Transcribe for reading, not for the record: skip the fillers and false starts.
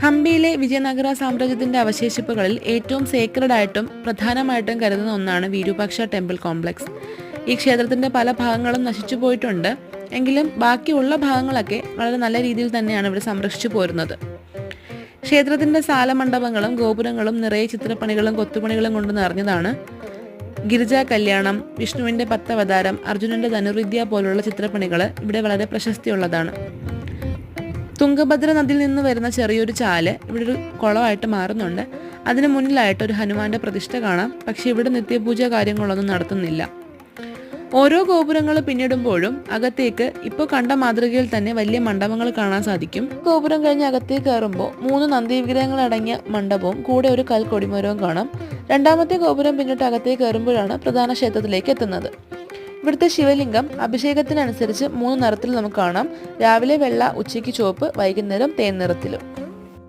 ഹംപിയിലെ വിജയനഗര സാമ്രാജ്യത്തിന്റെ അവശേഷിപ്പുകളിൽ ഏറ്റവും സേക്രഡ് ആയിട്ടും പ്രധാനമായിട്ടും കരുതുന്ന ഒന്നാണ് വിരൂപാക്ഷ ടെമ്പിൾ കോംപ്ലക്സ്. ഈ ക്ഷേത്രത്തിന്റെ പല ഭാഗങ്ങളും നശിച്ചു പോയിട്ടുണ്ട്. എങ്കിലും ബാക്കിയുള്ള ഭാഗങ്ങളൊക്കെ വളരെ നല്ല രീതിയിൽ തന്നെയാണ് ഇവിടെ സംരക്ഷിച്ചു പോരുന്നത്. ക്ഷേത്രത്തിന്റെ സാലമണ്ഡപങ്ങളും ഗോപുരങ്ങളും നിറയെ ചിത്രപ്പണികളും കൊത്തുപണികളും കൊണ്ട് നിറഞ്ഞതാണ്. ഗിരിജാ കല്യാണം, വിഷ്ണുവിന്റെ 10 അവതാരം, അർജുനന്റെ ധനുർവിദ്യ പോലുള്ള ചിത്രപ്പണികൾ ഇവിടെ വളരെ പ്രശസ്തിയുള്ളതാണ്. തുംഗഭദ്ര നദിയിൽ നിന്ന് വരുന്ന ചെറിയൊരു ചാല് ഇവിടെ ഒരു കുളമായിട്ട് മാറുന്നുണ്ട്. അതിന് മുന്നിലായിട്ട് ഒരു ഹനുമാന്റെ പ്രതിഷ്ഠ കാണാം. പക്ഷെ ഇവിടെ നിത്യപൂജ കാര്യങ്ങളൊന്നും നടത്തുന്നില്ല. ഓരോ ഗോപുരങ്ങൾ പിന്നിടുമ്പോഴും അകത്തേക്ക് ഇപ്പോൾ കണ്ട മാതൃകയിൽ തന്നെ വലിയ മണ്ഡപങ്ങൾ കാണാൻ സാധിക്കും. ഗോപുരം കഴിഞ്ഞ് അകത്തേക്ക് കയറുമ്പോൾ 3 നന്ദി വിഗ്രഹങ്ങൾ അടങ്ങിയ മണ്ഡപവും കൂടെ ഒരു കൽക്കൊടിമരവും കാണാം. രണ്ടാമത്തെ ഗോപുരം പിന്നിട്ട് അകത്തേക്ക് കയറുമ്പോഴാണ് പ്രധാന ക്ഷേത്രത്തിലേക്ക് എത്തുന്നത്. ഇവിടുത്തെ ശിവലിംഗം അഭിഷേകത്തിനനുസരിച്ച് 3 നിറത്തിൽ നമുക്ക് കാണാം. രാവിലെ വെള്ള, ഉച്ചയ്ക്ക് ചുവപ്പ്, വൈകുന്നേരം തേൻ നിറത്തിലും.